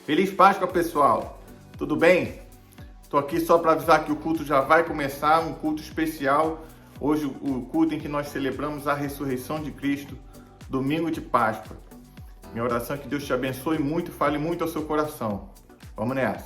Feliz Páscoa, pessoal! Tudo bem? Estou aqui só para avisar que o culto já vai começar, um culto especial. Hoje, o culto em que nós celebramos a ressurreição de Cristo, domingo de Páscoa. Minha oração é que Deus te abençoe muito e fale muito ao seu coração. Vamos nessa!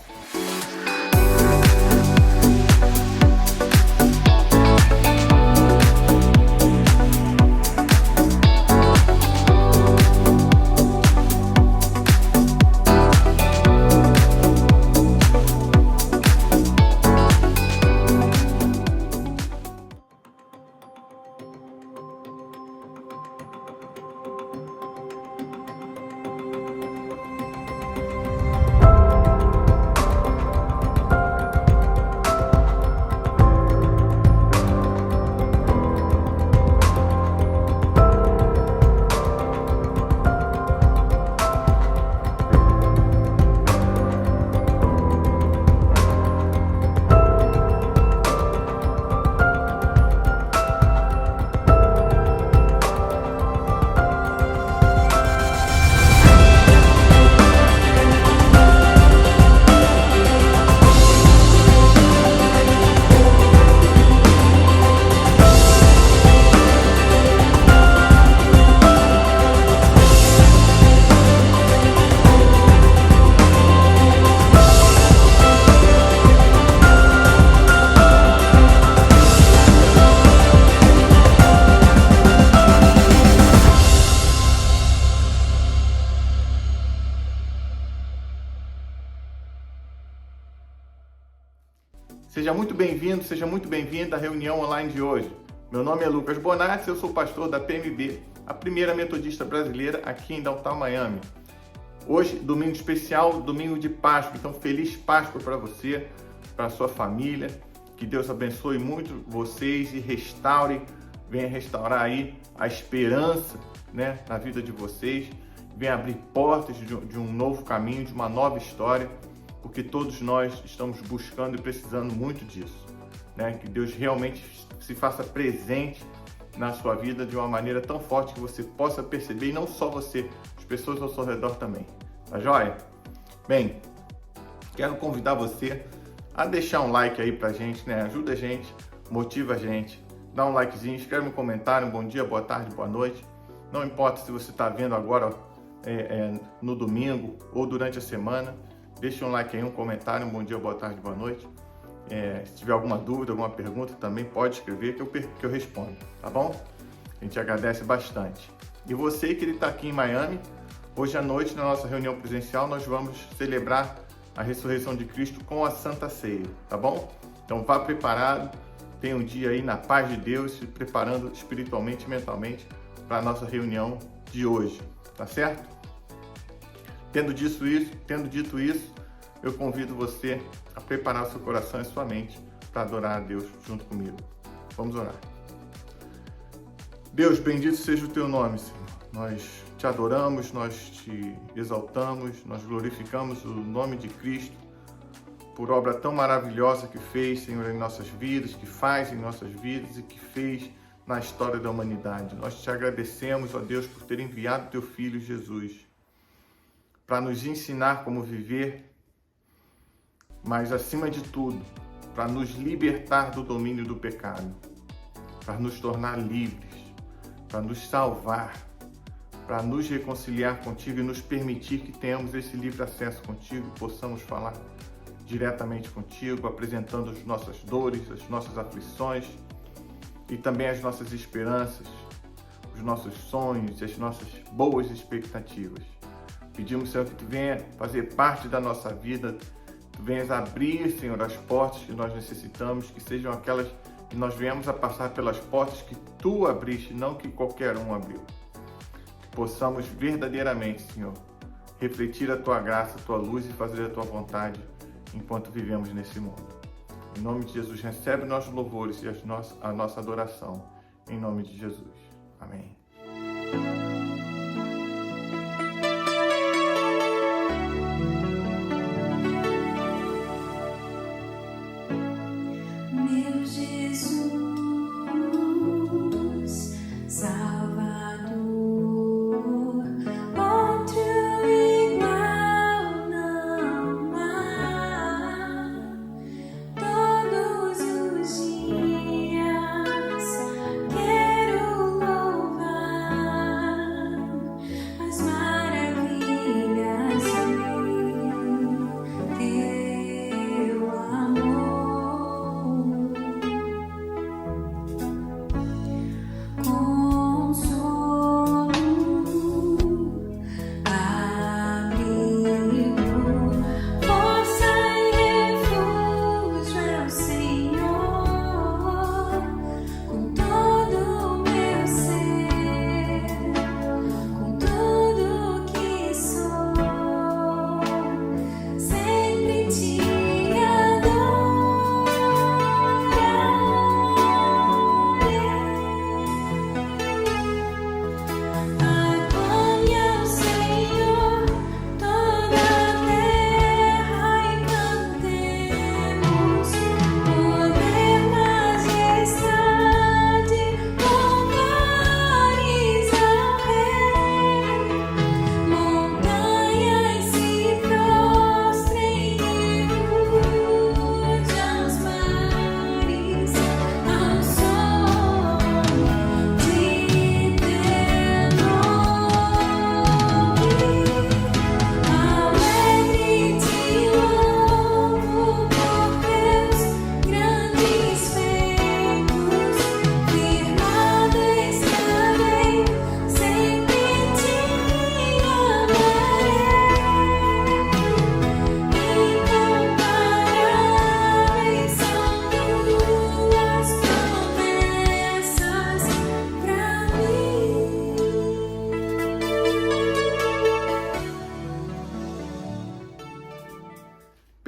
Seja muito bem-vindo, seja muito bem-vinda à reunião online de hoje. Meu nome é Lucas Bonatti, eu sou pastor da PMB, a primeira metodista brasileira aqui em Downtown, Miami. Hoje, domingo especial, domingo de Páscoa, então feliz Páscoa para você, para a sua família. Que Deus abençoe muito vocês e restaure, venha restaurar aí a esperança, né, na vida de vocês. Venha abrir portas de um novo caminho, de uma nova história, porque todos nós estamos buscando e precisando muito disso, né? Que Deus realmente se faça presente na sua vida de uma maneira tão forte que você possa perceber, e não só você, as pessoas ao seu redor também, tá joia? Bem, quero convidar você a deixar um like aí pra gente, né? Ajuda a gente, motiva a gente, dá um likezinho, escreve um comentário, um bom dia, boa tarde, boa noite. Não importa se você está vendo agora no domingo ou durante a semana, deixa um like aí, um comentário, um bom dia, boa tarde, boa noite. Se tiver alguma dúvida, alguma pergunta, também pode escrever que eu respondo, tá bom? A gente agradece bastante. E você que está aqui em Miami, hoje à noite, na nossa reunião presencial, nós vamos celebrar a ressurreição de Cristo com a Santa Ceia, tá bom? Então vá preparado, tenha um dia aí na paz de Deus, se preparando espiritualmente e mentalmente para a nossa reunião de hoje, tá certo? Tendo dito isso, eu convido você a preparar o seu coração e sua mente para adorar a Deus junto comigo. Vamos orar. Deus, bendito seja o teu nome, Senhor. Nós te adoramos, nós te exaltamos, nós glorificamos o nome de Cristo por obra tão maravilhosa que fez, Senhor, em nossas vidas, que faz em nossas vidas e que fez na história da humanidade. Nós te agradecemos, ó Deus, por ter enviado teu Filho Jesus para nos ensinar como viver, mas acima de tudo, para nos libertar do domínio do pecado, para nos tornar livres, para nos salvar, para nos reconciliar contigo e nos permitir que tenhamos esse livre acesso contigo, possamos falar diretamente contigo, apresentando as nossas dores, as nossas aflições e também as nossas esperanças, os nossos sonhos e as nossas boas expectativas. Pedimos, Senhor, que Tu venha fazer parte da nossa vida, Tu venhas abrir, Senhor, as portas que nós necessitamos, que sejam aquelas que nós venhamos a passar pelas portas que Tu abriste, não que qualquer um abriu. Que possamos verdadeiramente, Senhor, refletir a Tua graça, a Tua luz e fazer a Tua vontade enquanto vivemos nesse mundo. Em nome de Jesus, recebe nossos louvores e a nossa adoração. Em nome de Jesus. Amém. Salvador, on to igual não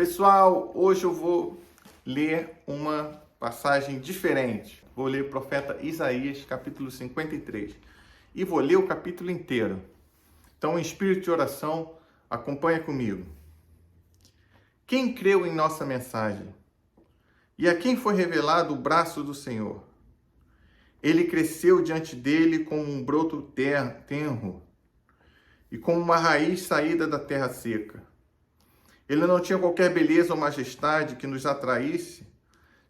Pessoal, hoje eu vou ler uma passagem diferente. Vou ler o profeta Isaías, capítulo 53. E vou ler o capítulo inteiro. Então, em espírito de oração, acompanha comigo. Quem creu em nossa mensagem? E a quem foi revelado o braço do Senhor? Ele cresceu diante dele como um broto tenro e como uma raiz saída da terra seca. Ele não tinha qualquer beleza ou majestade que nos atraísse.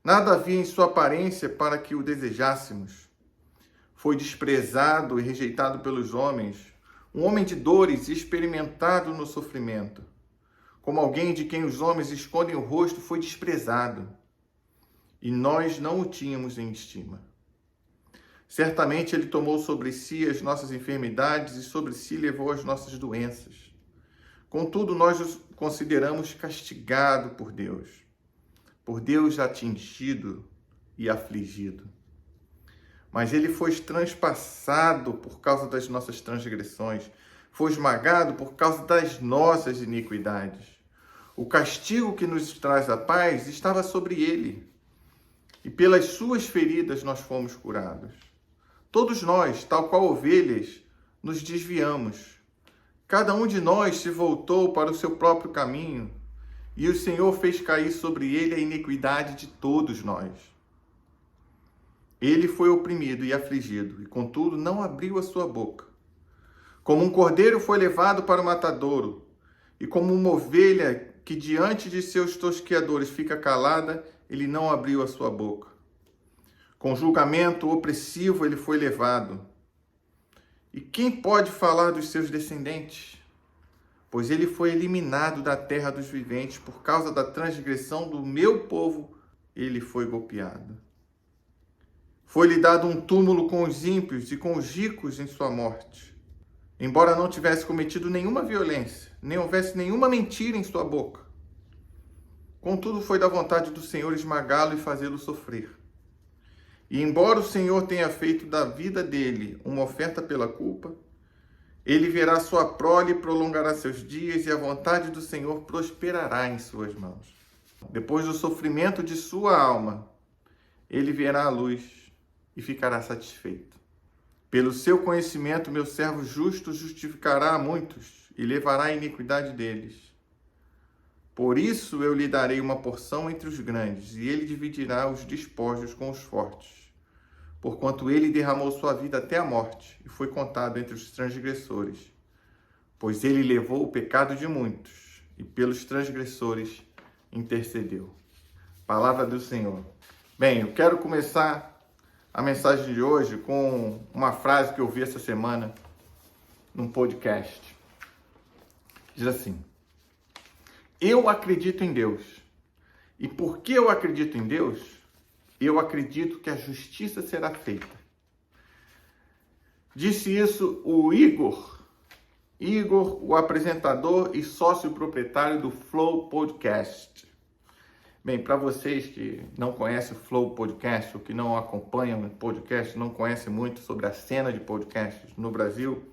Nada havia em sua aparência para que o desejássemos. Foi desprezado e rejeitado pelos homens, um homem de dores e experimentado no sofrimento. Como alguém de quem os homens escondem o rosto, foi desprezado. E nós não o tínhamos em estima. Certamente ele tomou sobre si as nossas enfermidades e sobre si levou as nossas doenças. Contudo, nós o consideramos castigado por Deus atingido e afligido. Mas ele foi transpassado por causa das nossas transgressões, foi esmagado por causa das nossas iniquidades. O castigo que nos traz a paz estava sobre ele, e pelas suas feridas nós fomos curados. Todos nós, tal qual ovelhas, nos desviamos. Cada um de nós se voltou para o seu próprio caminho, e o Senhor fez cair sobre ele a iniquidade de todos nós. Ele foi oprimido e afligido, e contudo não abriu a sua boca. Como um cordeiro foi levado para o matadouro, e como uma ovelha que diante de seus tosqueadores fica calada, ele não abriu a sua boca. Com julgamento opressivo ele foi levado. E quem pode falar dos seus descendentes? Pois ele foi eliminado da terra dos viventes, por causa da transgressão do meu povo, ele foi golpeado. Foi-lhe dado um túmulo com os ímpios e com os ricos em sua morte. Embora não tivesse cometido nenhuma violência, nem houvesse nenhuma mentira em sua boca. Contudo, foi da vontade do Senhor esmagá-lo e fazê-lo sofrer. E embora o Senhor tenha feito da vida dele uma oferta pela culpa, ele verá sua prole e prolongará seus dias, e a vontade do Senhor prosperará em suas mãos. Depois do sofrimento de sua alma, ele verá a luz e ficará satisfeito. Pelo seu conhecimento, meu servo justo justificará a muitos e levará a iniquidade deles. Por isso eu lhe darei uma porção entre os grandes, e ele dividirá os despojos com os fortes. Porquanto ele derramou sua vida até a morte, e foi contado entre os transgressores. Pois ele levou o pecado de muitos, e pelos transgressores intercedeu. Palavra do Senhor. Bem, eu quero começar a mensagem de hoje com uma frase que eu vi essa semana num podcast. Diz assim: eu acredito em Deus. E porque eu acredito em Deus, eu acredito que a justiça será feita. Disse isso o Igor, o apresentador e sócio proprietário do Flow Podcast. Bem, para vocês que não conhecem o Flow Podcast, ou que não acompanham o podcast, não conhecem muito sobre a cena de podcasts no Brasil,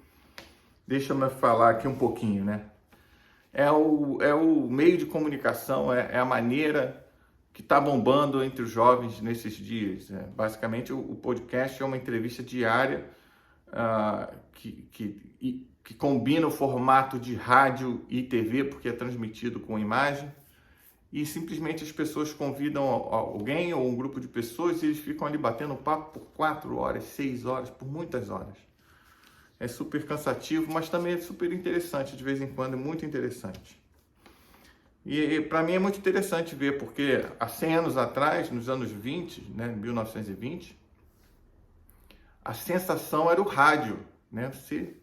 deixa eu falar aqui um pouquinho, né? É o meio de comunicação, é a maneira que está bombando entre os jovens nesses dias. Basicamente, o podcast é uma entrevista diária que combina o formato de rádio e TV, porque é transmitido com imagem, e simplesmente as pessoas convidam alguém ou um grupo de pessoas e eles ficam ali batendo papo por 4 horas, 6 horas, por muitas horas. É super cansativo, mas também é super interessante, de vez em quando, é muito interessante. E para mim é muito interessante ver, porque há 100 anos atrás, nos anos 20, né, 1920, a sensação era o rádio, né? Você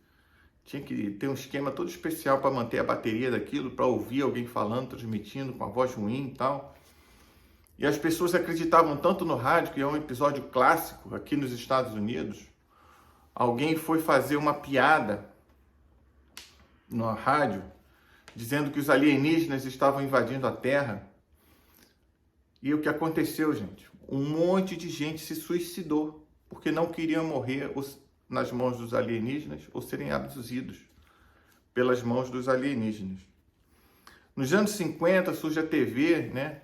tinha que ter um esquema todo especial para manter a bateria daquilo, para ouvir alguém falando, transmitindo com a voz ruim e tal. E as pessoas acreditavam tanto no rádio, que é um episódio clássico aqui nos Estados Unidos. Alguém foi fazer uma piada na rádio, dizendo que os alienígenas estavam invadindo a Terra. E o que aconteceu, gente? Um monte de gente se suicidou, porque não queriam morrer nas mãos dos alienígenas ou serem abduzidos pelas mãos dos alienígenas. Nos anos 50 surge a TV, né?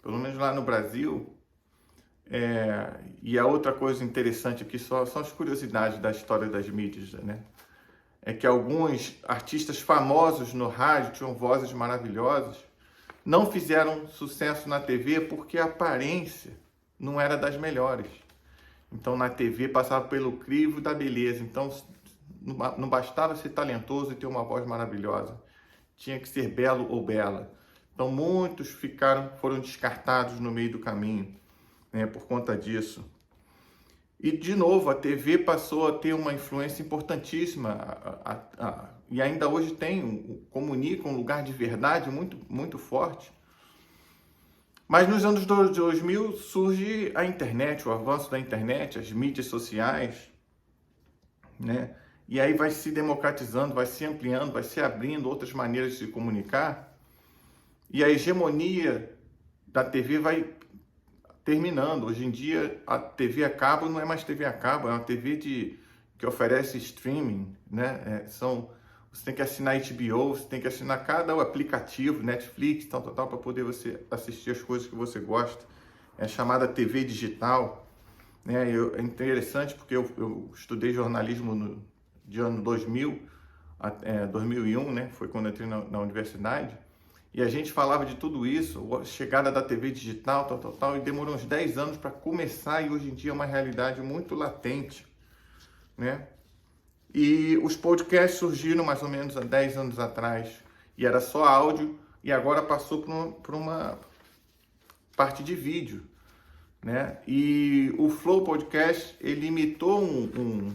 Pelo menos lá no Brasil. E a outra coisa interessante aqui são as curiosidades da história das mídias, né? É que alguns artistas famosos no rádio tinham vozes maravilhosas, não fizeram sucesso na TV porque a aparência não era das melhores. Então na TV passava pelo crivo da beleza. Então não bastava ser talentoso e ter uma voz maravilhosa. Tinha que ser belo ou bela. Então muitos foram descartados no meio do caminho, né, por conta disso. E de novo, a TV passou a ter uma influência importantíssima e ainda hoje comunica um lugar de verdade muito, muito forte. Mas nos anos 2000 surge a internet, o avanço da internet, as mídias sociais, né? E aí vai se democratizando, vai se ampliando, vai se abrindo outras maneiras de se comunicar. E a hegemonia da TV vai terminando. Hoje em dia, a TV a cabo não é mais TV a cabo, é uma TV que oferece streaming, né? Você tem que assinar HBO, você tem que assinar cada aplicativo, Netflix, tal, para poder você assistir as coisas que você gosta. É chamada TV digital, né? É interessante porque eu estudei jornalismo de ano 2000, 2001, né? Foi quando eu entrei na universidade. E a gente falava de tudo isso, a chegada da TV digital, tal, e demorou uns 10 anos para começar, e hoje em dia é uma realidade muito latente, né? E os podcasts surgiram mais ou menos há 10 anos atrás, e era só áudio, e agora passou por uma parte de vídeo, né? E o Flow Podcast, ele imitou um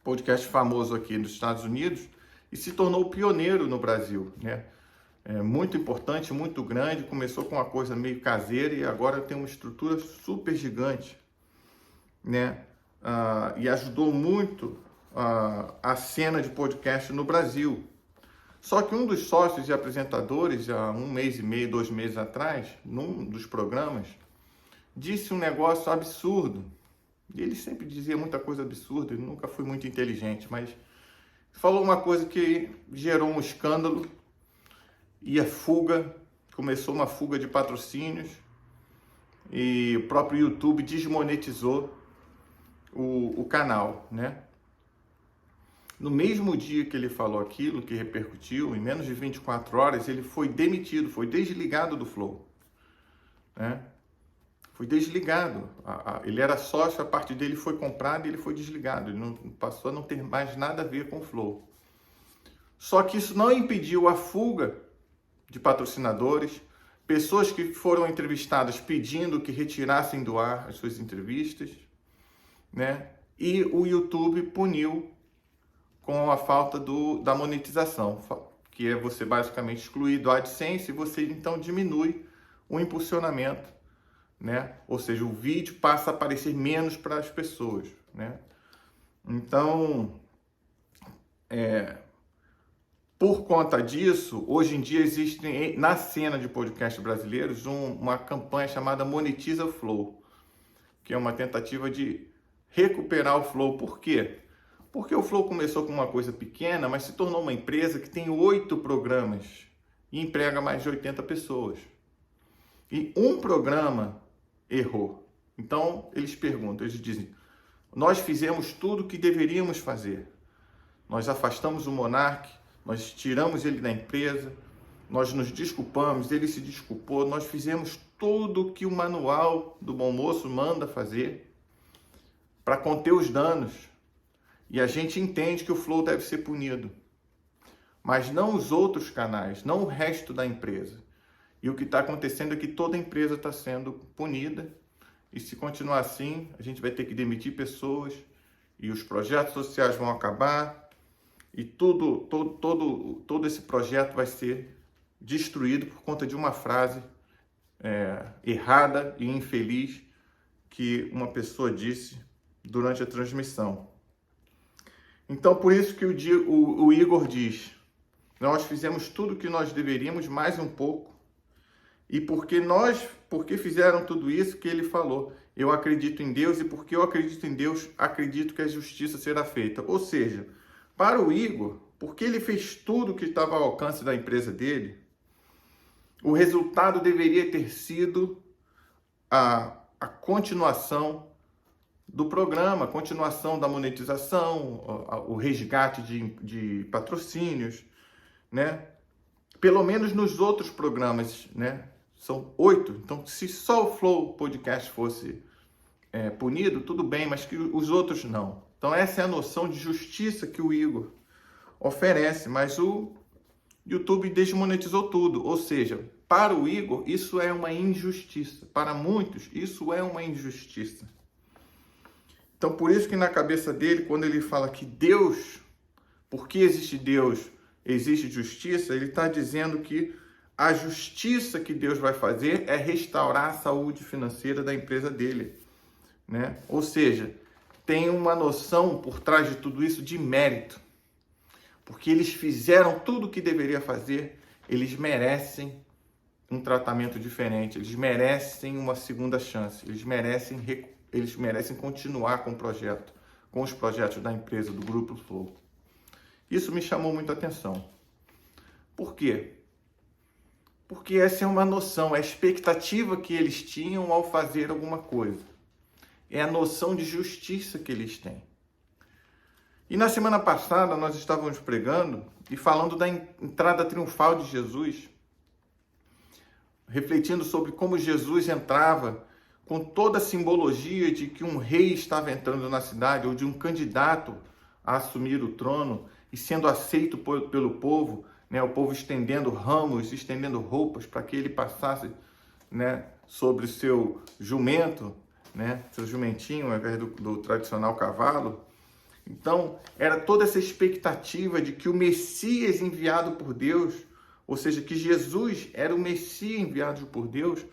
podcast famoso aqui nos Estados Unidos e se tornou pioneiro no Brasil, né? Muito importante, muito grande, começou com uma coisa meio caseira e agora tem uma estrutura super gigante, né? E ajudou muito a cena de podcast no Brasil. Só que um dos sócios e apresentadores, há 1 mês e meio, 2 meses atrás, num dos programas, disse um negócio absurdo. E ele sempre dizia muita coisa absurda, ele nunca foi muito inteligente, mas falou uma coisa que gerou um escândalo. E começou uma fuga de patrocínios, e o próprio YouTube desmonetizou o canal, né? No mesmo dia que ele falou aquilo, que repercutiu, em menos de 24 horas, ele foi demitido, foi desligado do Flow, né? Foi desligado. Ele era sócio, a parte dele foi comprada e ele foi desligado. Ele não passou a não ter mais nada a ver com o Flow. Só que isso não impediu a fuga de patrocinadores, pessoas que foram entrevistadas pedindo que retirassem do ar as suas entrevistas, né? E o YouTube puniu com a falta da monetização, que é você basicamente excluir do AdSense e você então diminui o impulsionamento, né? Ou seja, o vídeo passa a aparecer menos para as pessoas, né? Então, por conta disso, hoje em dia existe na cena de podcast brasileiros uma campanha chamada Monetiza o Flow, que é uma tentativa de recuperar o Flow. Por quê? Porque o Flow começou com uma coisa pequena, mas se tornou uma empresa que tem 8 programas e emprega mais de 80 pessoas. E um programa errou. Então, eles dizem, nós fizemos tudo o que deveríamos fazer. Nós afastamos o Monark, nós tiramos ele da empresa, nós nos desculpamos, ele se desculpou, nós fizemos tudo o que o manual do bom moço manda fazer para conter os danos. E a gente entende que o Flow deve ser punido, mas não os outros canais, não o resto da empresa. E o que está acontecendo é que toda a empresa está sendo punida, e se continuar assim, a gente vai ter que demitir pessoas, e os projetos sociais vão acabar, e todo esse projeto vai ser destruído por conta de uma frase errada e infeliz que uma pessoa disse durante a transmissão. Então, por isso que o Igor diz, nós fizemos tudo o que nós deveríamos, mais um pouco, e porque fizeram tudo isso que ele falou, eu acredito em Deus, e porque eu acredito em Deus, acredito que a justiça será feita. Ou seja, para o Igor, porque ele fez tudo que estava ao alcance da empresa dele, o resultado deveria ter sido a continuação do programa, a continuação da monetização, o resgate de patrocínios, né? Pelo menos nos outros programas, né? São 8. Então, se só o Flow Podcast fosse punido, tudo bem, mas que os outros não. Então, essa é a noção de justiça que o Igor oferece, mas o YouTube desmonetizou tudo. Ou seja, para o Igor, isso é uma injustiça. Para muitos, isso é uma injustiça. Então, por isso que na cabeça dele, quando ele fala que Deus, porque existe Deus, existe justiça, ele está dizendo que a justiça que Deus vai fazer é restaurar a saúde financeira da empresa dele, né? Ou seja, tem uma noção por trás de tudo isso de mérito, porque eles fizeram tudo o que deveria fazer, eles merecem um tratamento diferente, eles merecem uma segunda chance, eles merecem continuar com o projeto, com os projetos da empresa, do Grupo Flow. Isso me chamou muita atenção. Por quê? Porque essa é uma noção, é a expectativa que eles tinham ao fazer alguma coisa. É a noção de justiça que eles têm. E na semana passada nós estávamos pregando e falando da entrada triunfal de Jesus, refletindo sobre como Jesus entrava com toda a simbologia de que um rei estava entrando na cidade, ou de um candidato a assumir o trono e sendo aceito pelo povo, né? O povo estendendo ramos, estendendo roupas para que ele passasse, né, sobre o seu jumento, né, seu jumentinho, ao invés do tradicional cavalo. Então, era toda essa expectativa de que o Messias enviado por Deus, ou seja, que Jesus era o Messias enviado por Deus,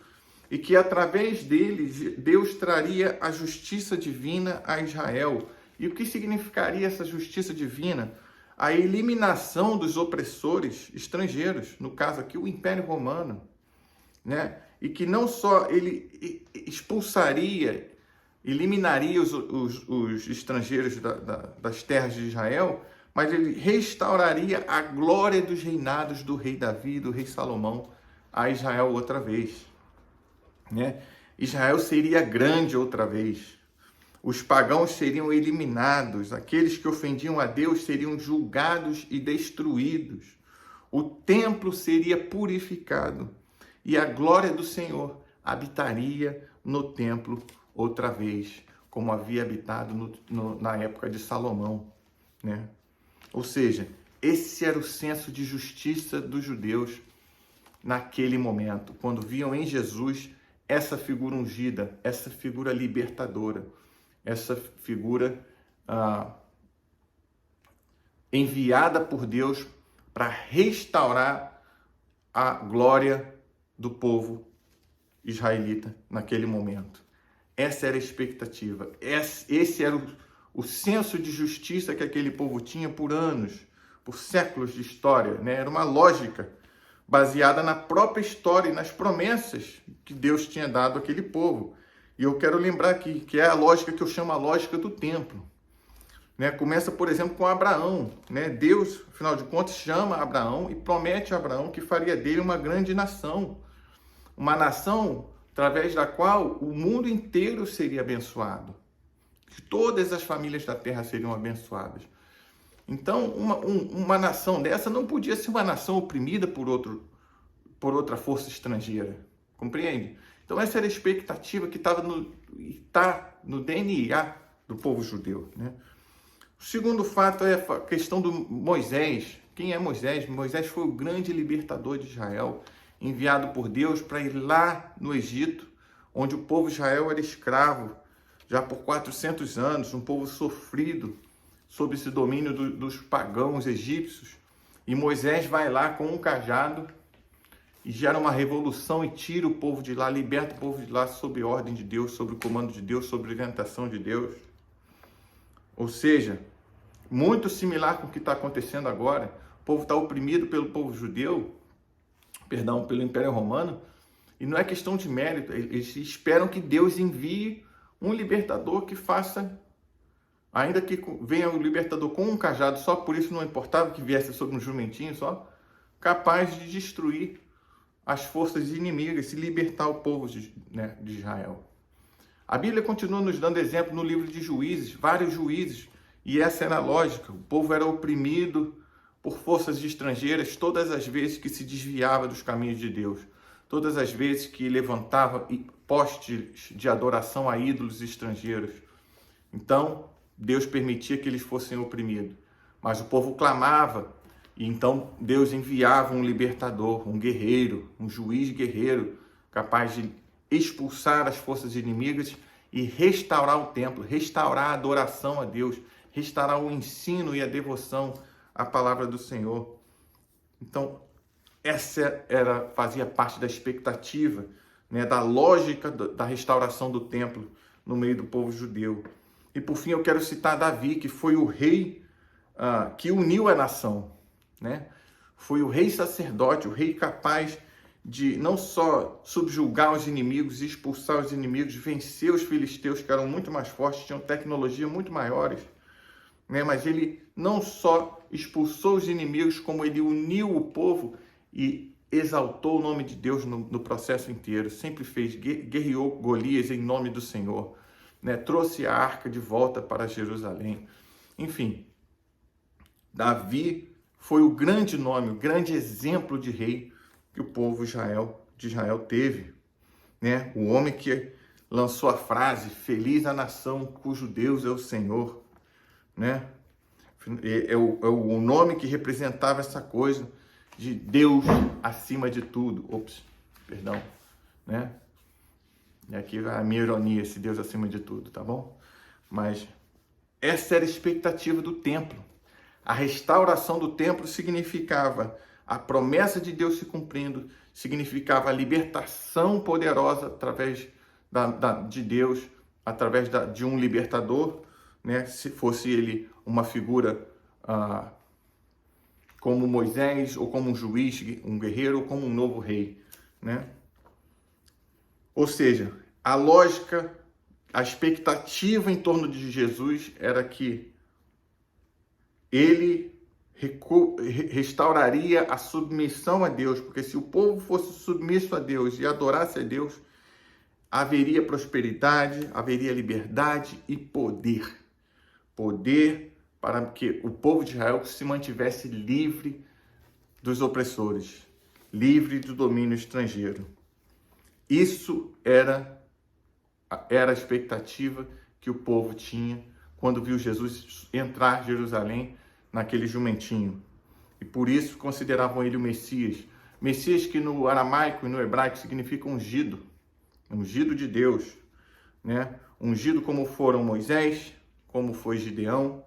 e que através dele Deus traria a justiça divina a Israel. E o que significaria essa justiça divina? A eliminação dos opressores estrangeiros, no caso aqui o Império Romano, né? E que não só ele expulsaria, eliminaria os estrangeiros das terras de Israel, mas ele restauraria a glória dos reinados do rei Davi, do rei Salomão, a Israel outra vez, né? Israel seria grande outra vez. Os pagãos seriam eliminados, aqueles que ofendiam a Deus seriam julgados e destruídos. O templo seria purificado e a glória do Senhor habitaria no templo outra vez, como havia habitado na época de Salomão, né? Ou seja, esse era o senso de justiça dos judeus naquele momento, quando viam em Jesus essa figura ungida, essa figura libertadora, essa figura enviada por Deus para restaurar a glória do povo israelita naquele momento. Essa era a expectativa, esse era o senso de justiça que aquele povo tinha por anos, por séculos de história, né? Era uma lógica baseada na própria história e nas promessas que Deus tinha dado àquele povo. E eu quero lembrar aqui que é a lógica que eu chamo a lógica do templo, né? Começa, por exemplo, com Abraão, né? Deus, afinal de contas, chama Abraão e promete a Abraão que faria dele uma grande nação. Uma nação através da qual o mundo inteiro seria abençoado. Que todas as famílias da terra seriam abençoadas. Então, uma nação dessa não podia ser uma nação oprimida por outra força estrangeira. Compreende? Então, essa era a expectativa que está no DNA do povo judeu, né? O segundo fato é a questão do Moisés. Quem é Moisés? Moisés foi o grande libertador de Israel, enviado por Deus para ir lá no Egito, onde o povo de Israel era escravo, já por 400 anos, um povo sofrido, sob esse domínio dos pagãos egípcios. E Moisés vai lá com um cajado e gera uma revolução e tira o povo de lá, liberta o povo de lá sob ordem de Deus, sob o comando de Deus, sob a orientação de Deus. Ou seja, muito similar com o que está acontecendo agora. O povo está oprimido pelo povo judeu, pelo Império Romano, e não é questão de mérito, eles esperam que Deus envie um libertador que faça ainda que venha o libertador com um cajado, só por isso não importava que viesse sobre um jumentinho só, capaz de destruir as forças inimigas e libertar o povo de Israel. A Bíblia continua nos dando exemplo no livro de Juízes, vários juízes, e essa era a lógica. O povo era oprimido por forças estrangeiras todas as vezes que se desviava dos caminhos de Deus, todas as vezes que levantava postes de adoração a ídolos estrangeiros. Então, Deus permitia que eles fossem oprimidos, mas o povo clamava, e então Deus enviava um libertador, um guerreiro, um juiz guerreiro, capaz de expulsar as forças inimigas e restaurar o templo, restaurar a adoração a Deus, restaurar o ensino e a devoção à palavra do Senhor. Então, essa fazia parte da expectativa, da lógica da restauração do templo no meio do povo judeu. E por fim eu quero citar Davi, que foi o rei que uniu a nação, Foi o rei sacerdote, o rei capaz de não só subjugar os inimigos, expulsar os inimigos, vencer os filisteus, que eram muito mais fortes, tinham tecnologia muito maiores, mas ele não só expulsou os inimigos, como ele uniu o povo e exaltou o nome de Deus no processo inteiro. Sempre guerreou Golias em nome do Senhor, trouxe a arca de volta para Jerusalém. Enfim, Davi foi o grande nome, o grande exemplo de rei que o povo de Israel teve, O homem que lançou a frase: feliz a nação cujo Deus é o Senhor, É o nome que representava essa coisa de Deus acima de tudo. Perdão, E aqui a minha ironia, esse Deus acima de tudo, tá bom? Mas essa era a expectativa do templo. A restauração do templo significava a promessa de Deus se cumprindo, significava a libertação poderosa através de Deus, através de um libertador, Se fosse ele uma figura como Moisés, ou como um juiz, um guerreiro, ou como um novo rei, Ou seja, a lógica, a expectativa em torno de Jesus era que ele restauraria a submissão a Deus, porque se o povo fosse submisso a Deus e adorasse a Deus, haveria prosperidade, haveria liberdade e poder. Poder para que o povo de Israel se mantivesse livre dos opressores, livre do domínio estrangeiro. Isso era a expectativa que o povo tinha quando viu Jesus entrar em Jerusalém naquele jumentinho. E por isso consideravam ele o Messias. Messias que no aramaico e no hebraico significa ungido. Ungido de Deus. Ungido como foram Moisés, como foi Gideão,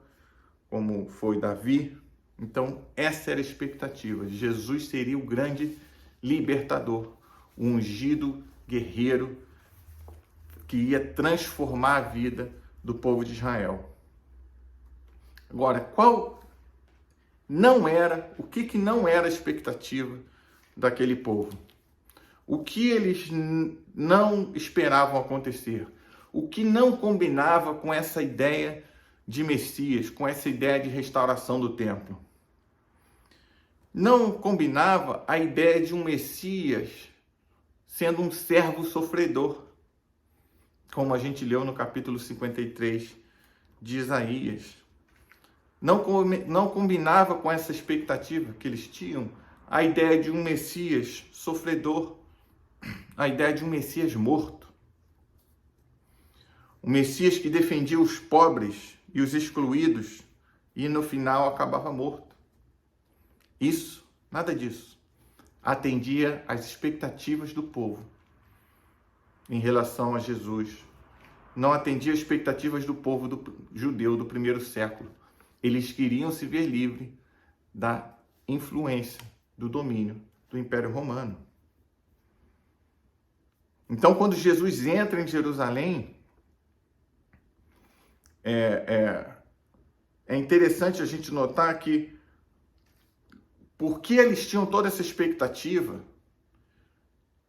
como foi Davi. Então essa era a expectativa. Jesus seria o grande libertador. O ungido guerreiro que ia transformar a vida do povo de Israel. Agora, o que não era a expectativa daquele povo? O que eles não esperavam acontecer? O que não combinava com essa ideia de Messias, com essa ideia de restauração do templo? Não combinava a ideia de um Messias sendo um servo sofredor, como a gente leu no capítulo 53 de Isaías. Não combinava com essa expectativa que eles tinham a ideia de um Messias sofredor, a ideia de um Messias morto. Um Messias que defendia os pobres e os excluídos e no final acabava morto. Nada disso atendia às expectativas do povo em relação a Jesus. Não atendia às expectativas do povo judeu do primeiro século. Eles queriam se ver livre da influência, do domínio do Império Romano. Então, quando Jesus entra em Jerusalém, é interessante a gente notar que, porque eles tinham toda essa expectativa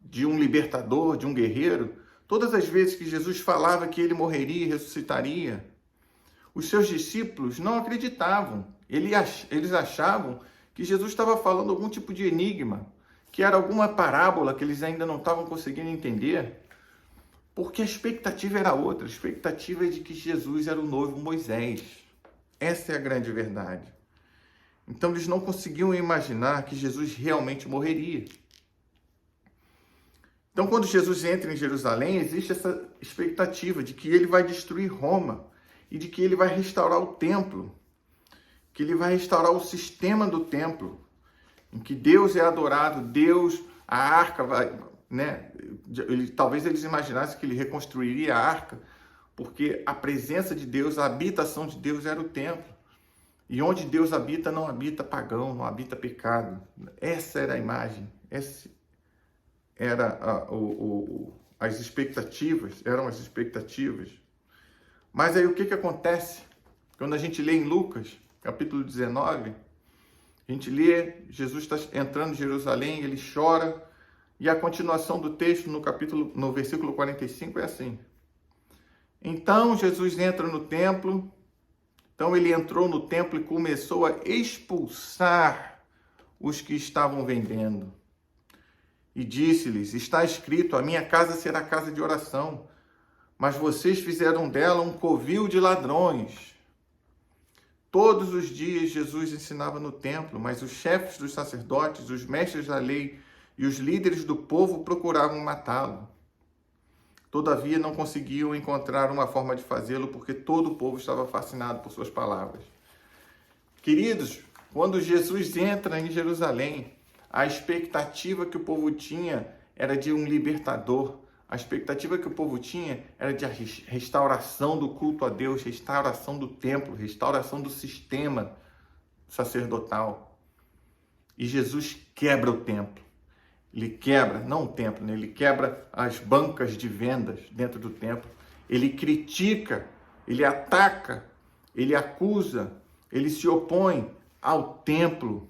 de um libertador, de um guerreiro, todas as vezes que Jesus falava que ele morreria e ressuscitaria, Os seus discípulos não acreditavam. Eles achavam que Jesus estava falando algum tipo de enigma, que era alguma parábola que eles ainda não estavam conseguindo entender, porque a expectativa era outra. A expectativa é de que Jesus era o novo Moisés. Essa é a grande verdade. Então eles não conseguiam imaginar que Jesus realmente morreria. Então, quando Jesus entra em Jerusalém, existe essa expectativa de que ele vai destruir Roma e de que ele vai restaurar o templo, que ele vai restaurar o sistema do templo, em que Deus é adorado, Deus, a arca vai, né? Talvez eles imaginassem que ele reconstruiria a arca, porque a presença de Deus, a habitação de Deus era o templo. E onde Deus habita, não habita pagão, não habita pecado. Essa era a imagem, essa era as expectativas, eram as expectativas. Mas aí o que acontece? Quando a gente lê em Lucas, capítulo 19, a gente lê, Jesus está entrando em Jerusalém, ele chora, e a continuação do texto no versículo 45 é assim. Então Jesus entra no templo, então ele entrou no templo e começou a expulsar os que estavam vendendo. E disse-lhes, está escrito, a minha casa será casa de oração, mas vocês fizeram dela um covil de ladrões. Todos os dias Jesus ensinava no templo, mas os chefes dos sacerdotes, os mestres da lei e os líderes do povo procuravam matá-lo. Todavia não conseguiam encontrar uma forma de fazê-lo, porque todo o povo estava fascinado por suas palavras. Queridos, quando Jesus entra em Jerusalém, a expectativa que o povo tinha era de um libertador. A expectativa que o povo tinha era de restauração do culto a Deus, restauração do templo, restauração do sistema sacerdotal. E Jesus quebra o templo. Ele quebra, não o templo, né? Ele quebra as bancas de vendas dentro do templo. Ele critica, ele ataca, ele acusa, ele se opõe ao templo,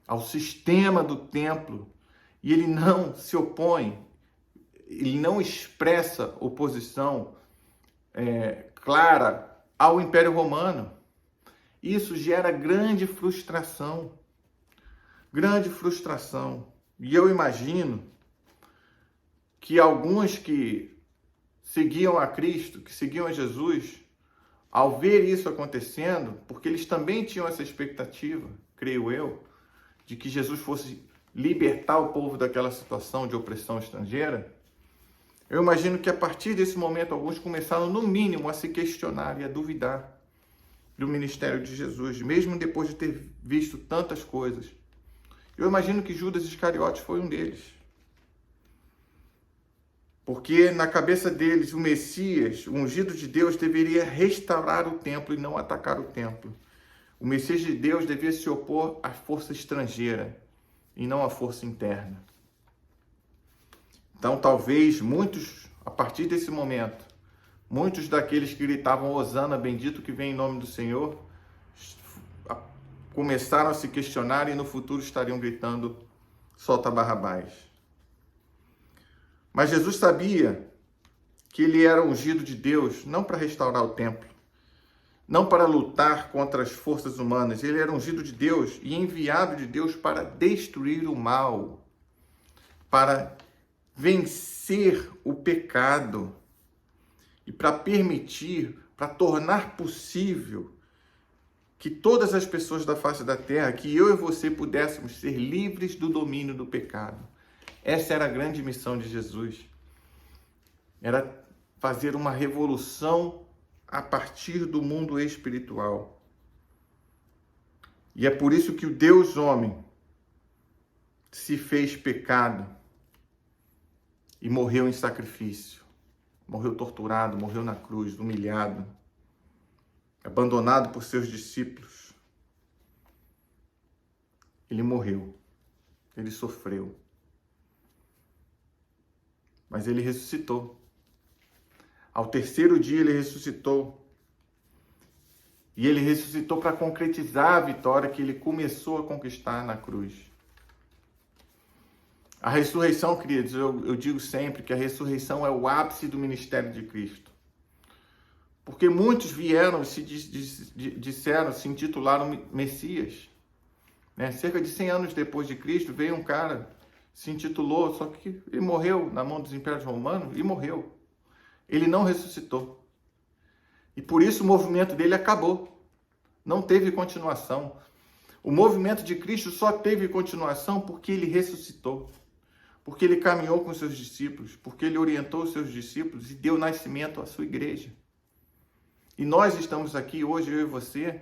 ao sistema do templo. E ele não se opõe, ele não expressa oposição clara ao Império Romano. Isso gera grande frustração. Grande frustração. E eu imagino que alguns que seguiam a Cristo, que seguiam a Jesus, ao ver isso acontecendo, porque eles também tinham essa expectativa, creio eu, de que Jesus fosse libertar o povo daquela situação de opressão estrangeira, eu imagino que a partir desse momento alguns começaram, no mínimo, a se questionar e a duvidar do ministério de Jesus, mesmo depois de ter visto tantas coisas. Eu imagino que Judas Iscariotes foi um deles. Porque na cabeça deles, o Messias, o ungido de Deus, deveria restaurar o templo e não atacar o templo. O Messias de Deus devia se opor à força estrangeira e não à força interna. Então, talvez muitos, a partir desse momento, muitos daqueles que gritavam Hosana, bendito que vem em nome do Senhor, começaram a se questionar e no futuro estariam gritando solta Barrabás. Mas Jesus sabia que ele era ungido de Deus não para restaurar o templo, não para lutar contra as forças humanas. Ele era ungido de Deus e enviado de Deus para destruir o mal, para vencer o pecado e para permitir, para tornar possível que todas as pessoas da face da terra, que eu e você pudéssemos ser livres do domínio do pecado. Essa era a grande missão de Jesus. Era fazer uma revolução a partir do mundo espiritual. E é por isso que o Deus homem se fez pecado e morreu em sacrifício. Morreu torturado, morreu na cruz, humilhado, abandonado por seus discípulos. Ele morreu, ele sofreu, mas ele ressuscitou. Ao terceiro dia ele ressuscitou, e ele ressuscitou para concretizar a vitória que ele começou a conquistar na cruz. A ressurreição, queridos, eu digo sempre que a ressurreição é o ápice do ministério de Cristo. Porque muitos vieram e disseram, se intitularam Messias. Né? Cerca de 100 anos depois de Cristo, veio um cara, se intitulou, só que ele morreu na mão dos impérios romanos e morreu. Ele não ressuscitou. E por isso o movimento dele acabou. Não teve continuação. O movimento de Cristo só teve continuação porque ele ressuscitou. Porque ele caminhou com seus discípulos, porque ele orientou os seus discípulos e deu nascimento à sua igreja. E nós estamos aqui hoje, eu e você,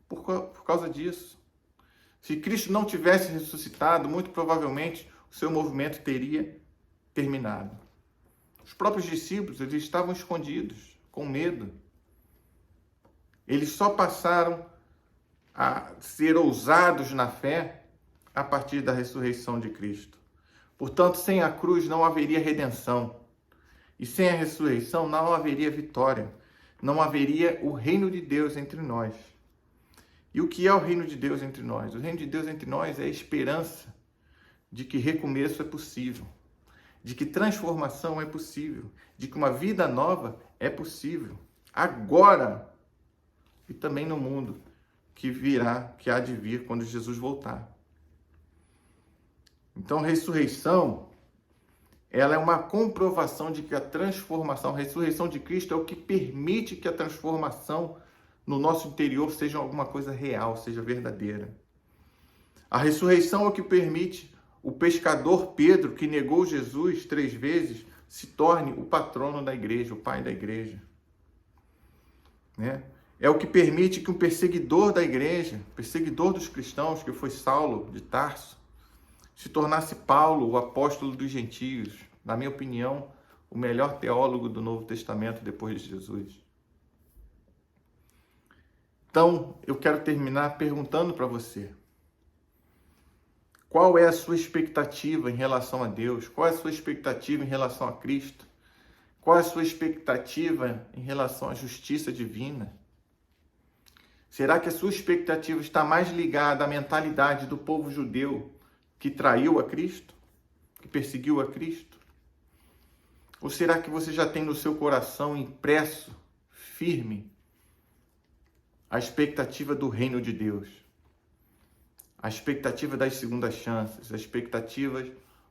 por causa disso. Se Cristo não tivesse ressuscitado, muito provavelmente o seu movimento teria terminado. Os próprios discípulos, eles estavam escondidos, com medo. Eles só passaram a ser ousados na fé a partir da ressurreição de Cristo. Portanto, sem a cruz não haveria redenção. E sem a ressurreição não haveria vitória. Não haveria o reino de Deus entre nós. E o que é o reino de Deus entre nós? O reino de Deus entre nós é a esperança de que recomeço é possível, de que transformação é possível, de que uma vida nova é possível, agora e também no mundo que virá, que há de vir quando Jesus voltar. Então, ressurreição, ela é uma comprovação de que a transformação, a ressurreição de Cristo é o que permite que a transformação no nosso interior seja alguma coisa real, seja verdadeira. A ressurreição é o que permite o pescador Pedro, que negou Jesus 3 vezes, se torne o patrono da igreja, o pai da igreja. Né? É o que permite que um perseguidor da igreja, perseguidor dos cristãos, que foi Saulo de Tarso, se tornasse Paulo, o apóstolo dos gentios, na minha opinião, o melhor teólogo do Novo Testamento depois de Jesus. Então, eu quero terminar perguntando para você, qual é a sua expectativa em relação a Deus? Qual é a sua expectativa em relação a Cristo? Qual é a sua expectativa em relação à justiça divina? Será que a sua expectativa está mais ligada à mentalidade do povo judeu que traiu a Cristo, que perseguiu a Cristo? Ou será que você já tem no seu coração impresso, firme, a expectativa do reino de Deus? A expectativa das segundas chances, a expectativa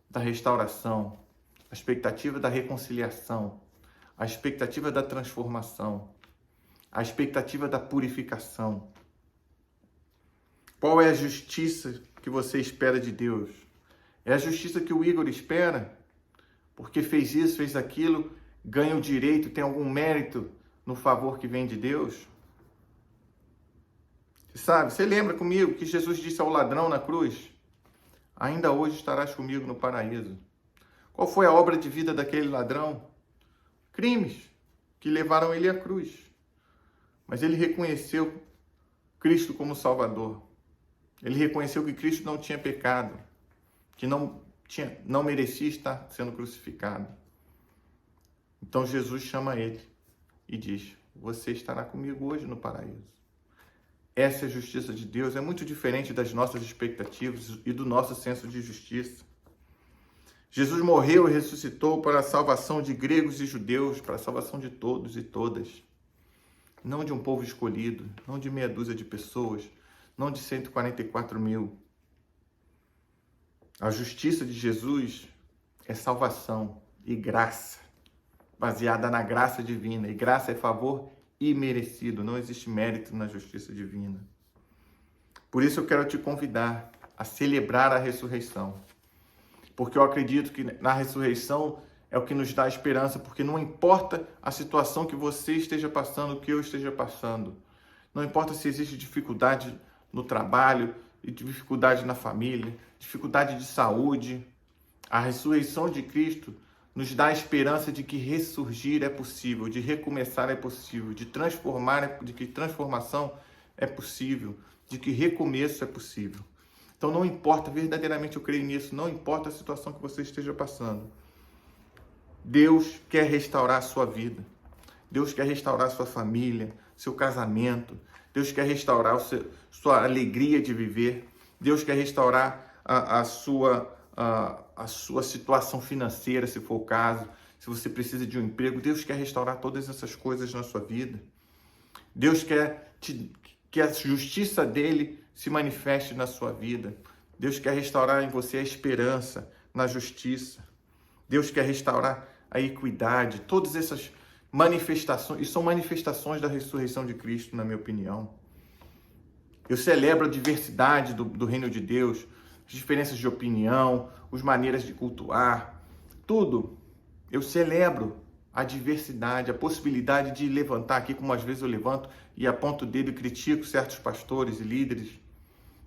da restauração, a expectativa da reconciliação, a expectativa da transformação, a expectativa da purificação. Qual é a justiça que você espera de Deus? É a justiça que o Igor espera? Porque fez isso, fez aquilo, ganha o direito, tem algum mérito no favor que vem de Deus? Sabe, você lembra comigo que Jesus disse ao ladrão na cruz? Ainda hoje estarás comigo no paraíso. Qual foi a obra de vida daquele ladrão? Crimes que levaram ele à cruz. Mas ele reconheceu Cristo como Salvador. Ele reconheceu que Cristo não tinha pecado, que não merecia estar sendo crucificado. Então Jesus chama ele e diz: você estará comigo hoje no paraíso. Essa é a justiça de Deus, é muito diferente das nossas expectativas e do nosso senso de justiça. Jesus morreu e ressuscitou para a salvação de gregos e judeus, para a salvação de todos e todas. Não de um povo escolhido, não de meia dúzia de pessoas, não de 144 mil. A justiça de Jesus é salvação e graça, baseada na graça divina. E graça é favor imerecido, não existe mérito na justiça divina. Por isso eu quero te convidar a celebrar a ressurreição. Porque eu acredito que na ressurreição é o que nos dá esperança, porque não importa a situação que você esteja passando, que eu esteja passando. Não importa se existe dificuldade no trabalho, dificuldade na família, dificuldade de saúde. A ressurreição de Cristo nos dá a esperança de que ressurgir é possível, de recomeçar é possível, de que transformação é possível, de que recomeço é possível. Então não importa, verdadeiramente eu creio nisso, não importa a situação que você esteja passando. Deus quer restaurar a sua vida. Deus quer restaurar a sua família, seu casamento. Deus quer restaurar sua alegria de viver. Deus quer restaurar a sua situação financeira, se for o caso. se você precisa de um emprego, Deus quer restaurar todas essas coisas na sua vida. Deus quer que a justiça dele se manifeste na sua vida. Deus quer restaurar em você a esperança na justiça. Deus quer restaurar a equidade, todas essas manifestações, e são manifestações da ressurreição de Cristo, na minha opinião. Eu celebro a diversidade do reino de Deus, as diferenças de opinião, as maneiras de cultuar, tudo. Eu celebro a diversidade, a possibilidade de levantar aqui, como às vezes eu levanto e aponto o dedo e critico certos pastores e líderes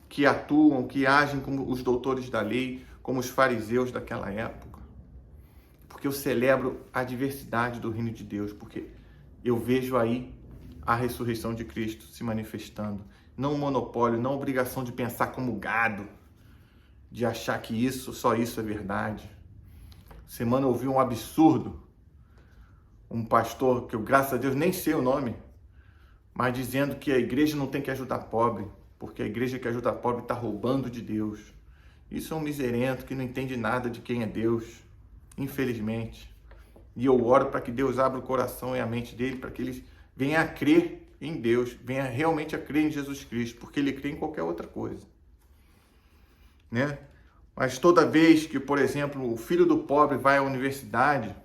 que atuam, que agem como os doutores da lei, como os fariseus daquela época. Porque eu celebro a diversidade do reino de Deus, porque eu vejo aí a ressurreição de Cristo se manifestando. Não um monopólio, não obrigação de pensar como gado, de achar que só isso é verdade. Semana eu ouvi um absurdo, um pastor, que eu, graças a Deus, nem sei o nome, mas dizendo que a igreja não tem que ajudar pobre, porque a igreja que ajuda pobre está roubando de Deus. Isso é um miserento que não entende nada de quem é Deus, infelizmente. E eu oro para que Deus abra o coração e a mente dele, para que ele venha a crer em Deus, venha realmente a crer em Jesus Cristo, porque ele crê em qualquer outra coisa, né? Mas toda vez que, por exemplo, o filho do pobre vai à universidade,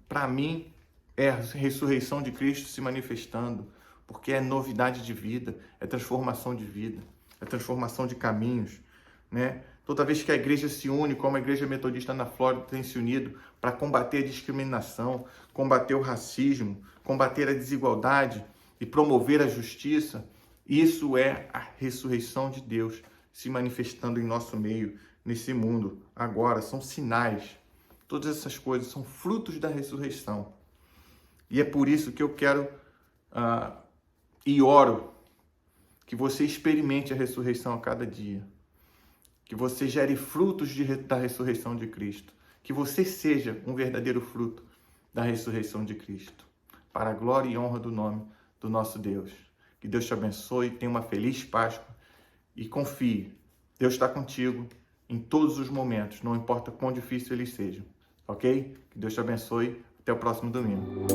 para mim é a ressurreição de Cristo se manifestando, porque é novidade de vida, é transformação de vida, é transformação de caminhos, né? Toda vez que a igreja se une, como a igreja metodista na Flórida tem se unido para combater a discriminação, combater o racismo, combater a desigualdade e promover a justiça, isso é a ressurreição de Deus se manifestando em nosso meio, nesse mundo. Agora, são sinais. Todas essas coisas são frutos da ressurreição. E é por isso que eu quero e oro que você experimente a ressurreição a cada dia. Que você gere frutos da ressurreição de Cristo. Que você seja um verdadeiro fruto da ressurreição de Cristo. Para a glória e honra do nome do nosso Deus. Que Deus te abençoe, tenha uma feliz Páscoa e confie. Deus está contigo em todos os momentos, não importa quão difícil eles sejam. Ok? Que Deus te abençoe. Até o próximo domingo.